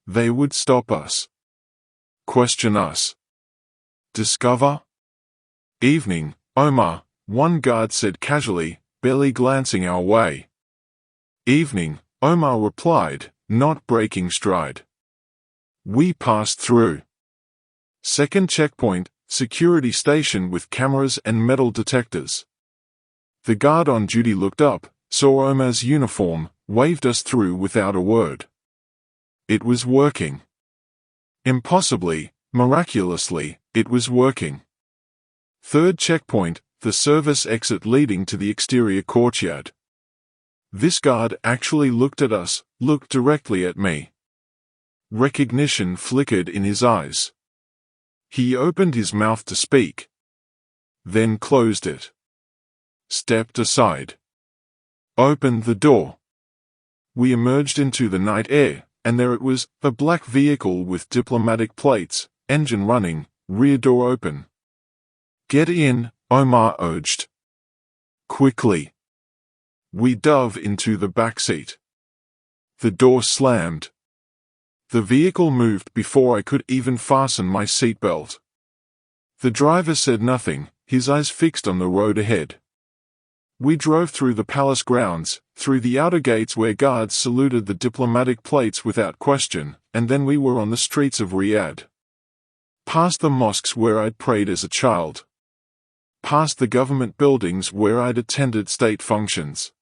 They would stop us. Question us. Discover? "Evening, Omar," one guard said casually, barely glancing our way. "Evening," Omar replied, not breaking stride. We passed through. Second checkpoint, security station with cameras and metal detectors. The guard on duty looked up, saw Omar's uniform, waved us through without a word. It was working. Impossibly, miraculously, it was working. Third checkpoint, the service exit leading to the exterior courtyard. This guard actually looked at us, looked directly at me. Recognition flickered in his eyes. He opened his mouth to speak. Then closed it. Stepped aside. Opened the door. We emerged into the night air, and there it was, a black vehicle with diplomatic plates, engine running, rear door open. "Get in," Omar urged. Quickly. We dove into the back seat. The door slammed. The vehicle moved before I could even fasten my seatbelt. The driver said nothing, his eyes fixed on the road ahead. We drove through the palace grounds, through the outer gates where guards saluted the diplomatic plates without question, and then we were on the streets of Riyadh. Past the mosques where I'd prayed as a child. Past the government buildings where I'd attended state functions.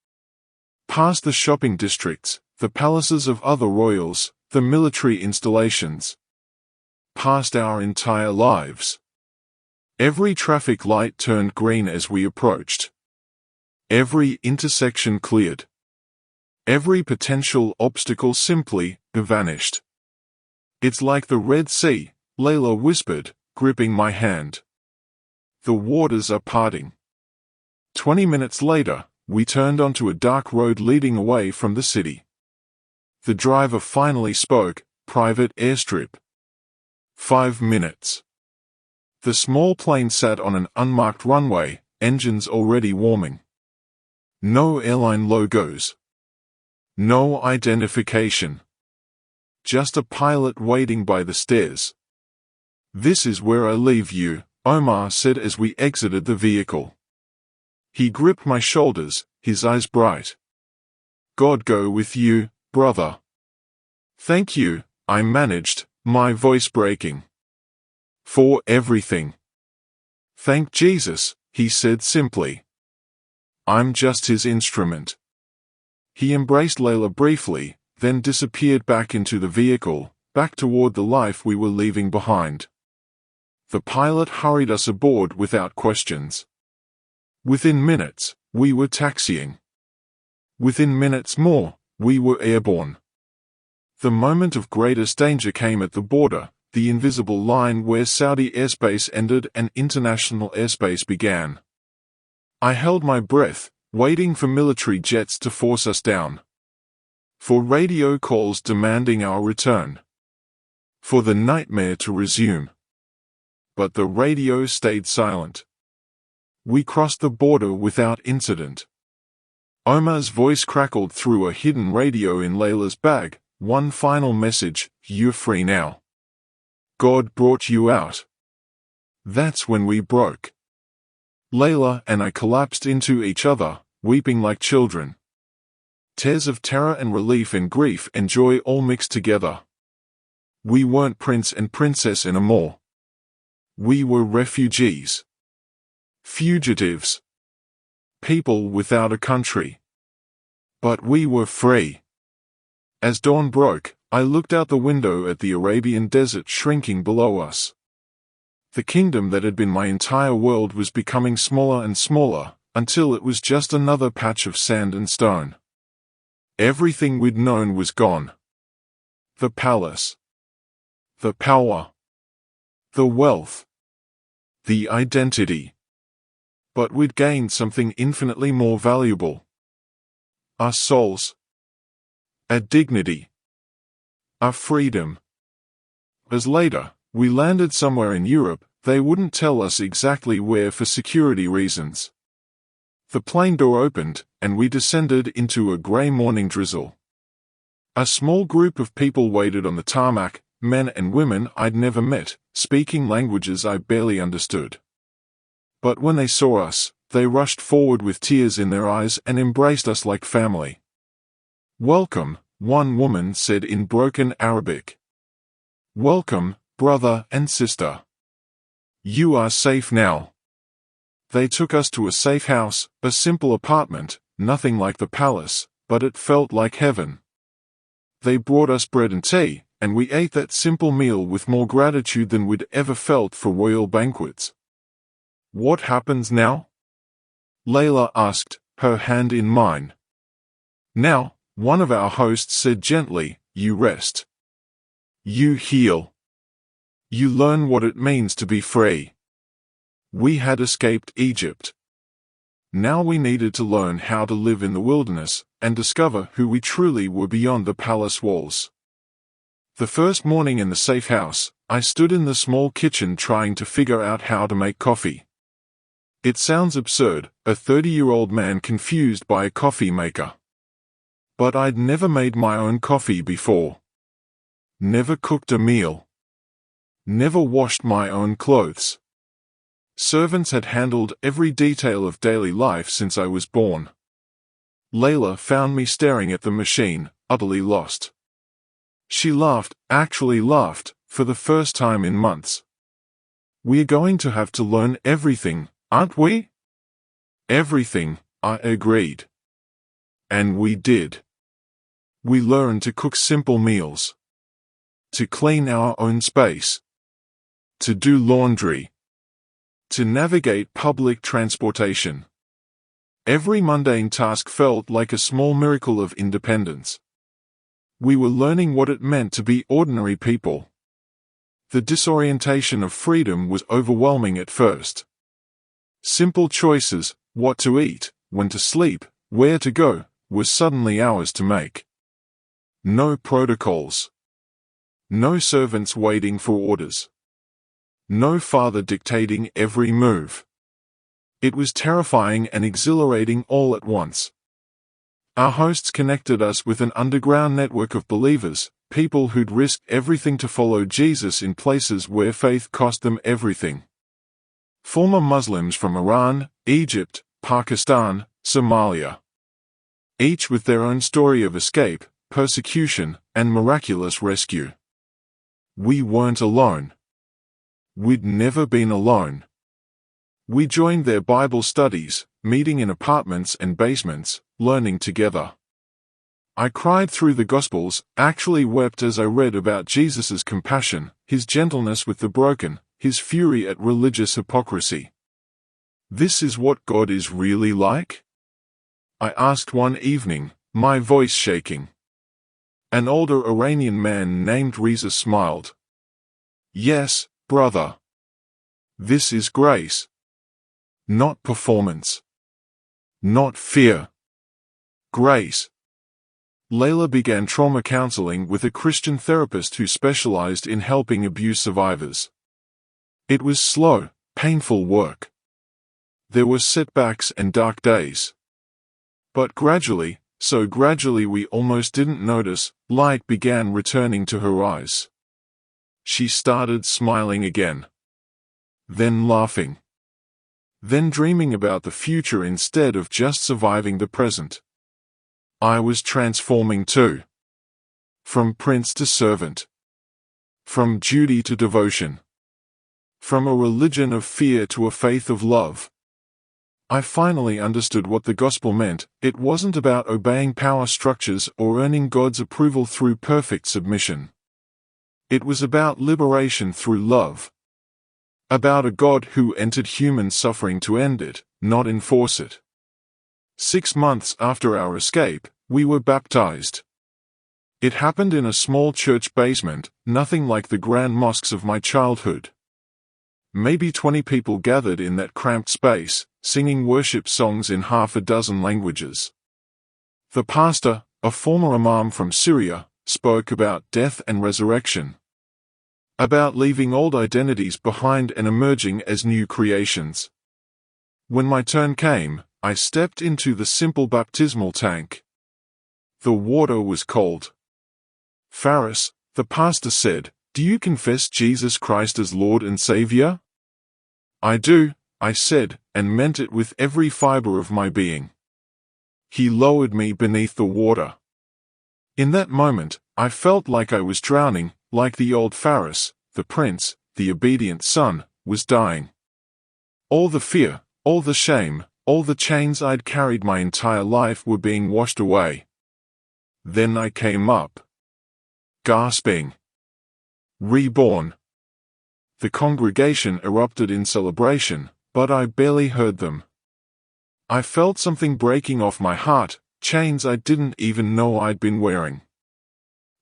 Past the shopping districts, the palaces of other royals, the military installations. Past our entire lives. Every traffic light turned green as we approached. Every intersection cleared. Every potential obstacle simply vanished. It's like the Red Sea, Layla whispered, gripping my hand. The waters are parting. 20 minutes later, we turned onto a dark road leading away from the city. The driver finally spoke, "Private airstrip." 5 minutes. The small plane sat on an unmarked runway, engines already warming. No airline logos. No identification. Just a pilot waiting by the stairs. "This is where I leave you," Omar said as we exited the vehicle. He gripped my shoulders, his eyes bright. "God go with you, brother." "Thank you," I managed, my voice breaking. "For everything." "Thank Jesus," he said simply. "I'm just his instrument." He embraced Layla briefly, then disappeared back into the vehicle, back toward the life we were leaving behind. The pilot hurried us aboard without questions. Within minutes, we were taxiing. Within minutes more, we were airborne. The moment of greatest danger came at the border, the invisible line where Saudi airspace ended and international airspace began. I held my breath, waiting for military jets to force us down. For radio calls demanding our return. For the nightmare to resume. But the radio stayed silent. We crossed the border without incident. Omar's voice crackled through a hidden radio in Layla's bag, one final message: "You're free now. God brought you out." That's when we broke. Layla and I collapsed into each other, weeping like children. Tears of terror and relief and grief and joy all mixed together. We weren't prince and princess anymore. We were refugees. Fugitives. People without a country. But we were free. As dawn broke, I looked out the window at the Arabian desert shrinking below us. The kingdom that had been my entire world was becoming smaller and smaller, until it was just another patch of sand and stone. Everything we'd known was gone. The palace. The power. The wealth. The identity. But we'd gained something infinitely more valuable. Our souls. Our dignity. Our freedom. As later, we landed somewhere in Europe, they wouldn't tell us exactly where for security reasons. The plane door opened, and we descended into a grey morning drizzle. A small group of people waited on the tarmac, men and women I'd never met, speaking languages I barely understood. But when they saw us, they rushed forward with tears in their eyes and embraced us like family. "Welcome," one woman said in broken Arabic. "Welcome, brother and sister. You are safe now." They took us to a safe house, a simple apartment, nothing like the palace, but it felt like heaven. They brought us bread and tea, and we ate that simple meal with more gratitude than we'd ever felt for royal banquets. "What happens now?" Layla asked, her hand in mine. "Now," one of our hosts said gently, "you rest. You heal. You learn what it means to be free." We had escaped Egypt. Now we needed to learn how to live in the wilderness, and discover who we truly were beyond the palace walls. The first morning in the safe house, I stood in the small kitchen trying to figure out how to make coffee. It sounds absurd, a 30-year-old man confused by a coffee maker. But I'd never made my own coffee before. Never cooked a meal. Never washed my own clothes. Servants had handled every detail of daily life since I was born. Layla found me staring at the machine, utterly lost. She laughed, actually laughed, for the first time in months. "We're going to have to learn everything, aren't we?" "Everything," I agreed. And we did. We learned to cook simple meals. To clean our own space. To do laundry. To navigate public transportation. Every mundane task felt like a small miracle of independence. We were learning what it meant to be ordinary people. The disorientation of freedom was overwhelming at first. Simple choices, what to eat, when to sleep, where to go, were suddenly ours to make. No protocols. No servants waiting for orders. No father dictating every move. It was terrifying and exhilarating all at once. Our hosts connected us with an underground network of believers, people who'd risked everything to follow Jesus in places where faith cost them everything. Former Muslims from Iran, Egypt, Pakistan, Somalia. Each with their own story of escape, persecution, and miraculous rescue. We weren't alone. We'd never been alone. We joined their Bible studies, meeting in apartments and basements, learning together. I cried through the Gospels, actually wept as I read about Jesus' compassion, his gentleness with the broken, his fury at religious hypocrisy. This is what God is really like? I asked one evening, my voice shaking. An older Iranian man named Reza smiled. Yes, brother. This is grace. Not performance. Not fear. Grace. Layla began trauma counseling with a Christian therapist who specialized in helping abuse survivors. It was slow, painful work. There were setbacks and dark days. But gradually, so gradually we almost didn't notice, light began returning to her eyes. She started smiling again. Then laughing. Then dreaming about the future instead of just surviving the present. I was transforming too. From prince to servant. From duty to devotion. From a religion of fear to a faith of love. I finally understood what the gospel meant. It wasn't about obeying power structures or earning God's approval through perfect submission. It was about liberation through love. About a God who entered human suffering to end it, not enforce it. 6 months after our escape, we were baptized. It happened in a small church basement, nothing like the grand mosques of my childhood. Maybe 20 people gathered in that cramped space, singing worship songs in half a dozen languages. The pastor, a former imam from Syria, spoke about death and resurrection. About leaving old identities behind and emerging as new creations. When my turn came, I stepped into the simple baptismal tank. The water was cold. Faris, the pastor said, "Do you confess Jesus Christ as Lord and Savior?" "I do," I said, and meant it with every fiber of my being. He lowered me beneath the water. In that moment, I felt like I was drowning, like the old Faris, the prince, the obedient son, was dying. All the fear, all the shame, all the chains I'd carried my entire life were being washed away. Then I came up. Gasping. Reborn. The congregation erupted in celebration, but I barely heard them. I felt something breaking off my heart, chains I didn't even know I'd been wearing.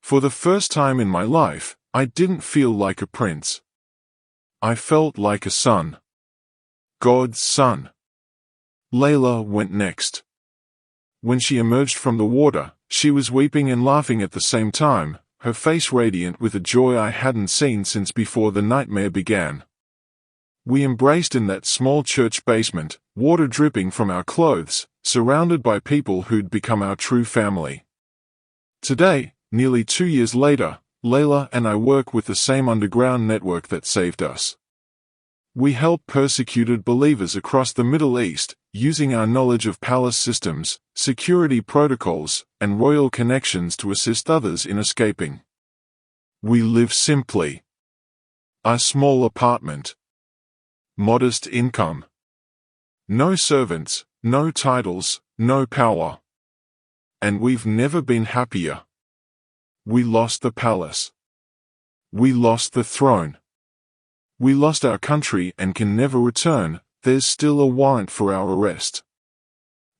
For the first time in my life, I didn't feel like a prince. I felt like a son. God's son. Layla went next. When she emerged from the water, she was weeping and laughing at the same time, her face radiant with a joy I hadn't seen since before the nightmare began. We embraced in that small church basement, water dripping from our clothes, surrounded by people who'd become our true family. Today, nearly 2 years later, Layla and I work with the same underground network that saved us. We help persecuted believers across the Middle East, using our knowledge of palace systems, security protocols, and royal connections to assist others in escaping. We live simply. A small apartment. Modest income. No servants, no titles, no power. And we've never been happier. We lost the palace. We lost the throne. We lost our country and can never return. There's still a warrant for our arrest.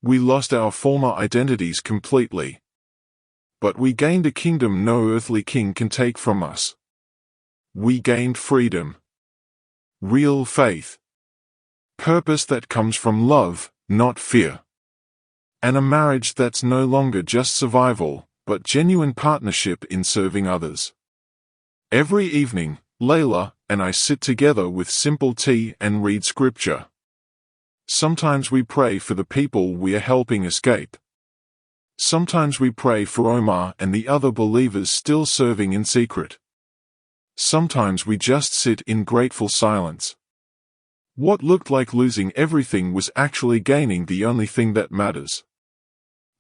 We lost our former identities completely. But we gained a kingdom no earthly king can take from us. We gained freedom. Real faith. Purpose that comes from love, not fear. And a marriage that's no longer just survival, but genuine partnership in serving others. Every evening, Layla and I sit together with simple tea and read scripture. Sometimes we pray for the people we are helping escape. Sometimes we pray for Omar and the other believers still serving in secret. Sometimes we just sit in grateful silence. What looked like losing everything was actually gaining the only thing that matters.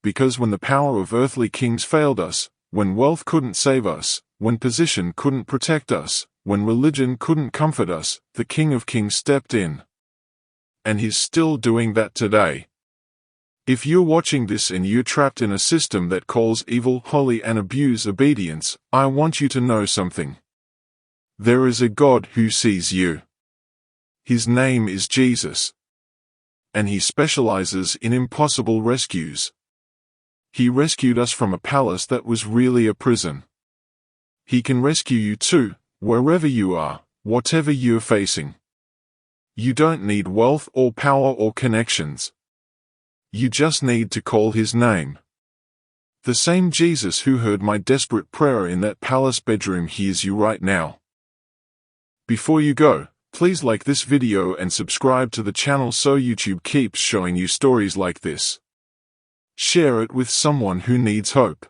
Because when the power of earthly kings failed us, when wealth couldn't save us, when position couldn't protect us, when religion couldn't comfort us, the King of Kings stepped in. And he's still doing that today. If you're watching this and you're trapped in a system that calls evil holy and abuse obedience, I want you to know something. There is a God who sees you. His name is Jesus. And he specializes in impossible rescues. He rescued us from a palace that was really a prison. He can rescue you too, wherever you are, whatever you're facing. You don't need wealth or power or connections. You just need to call his name. The same Jesus who heard my desperate prayer in that palace bedroom hears you right now. Before you go, please like this video and subscribe to the channel so YouTube keeps showing you stories like this. Share it with someone who needs hope.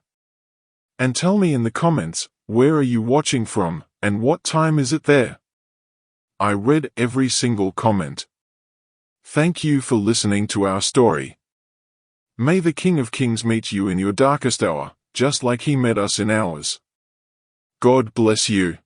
And tell me in the comments, where are you watching from, and what time is it there? I read every single comment. Thank you for listening to our story. May the King of Kings meet you in your darkest hour, just like he met us in ours. God bless you.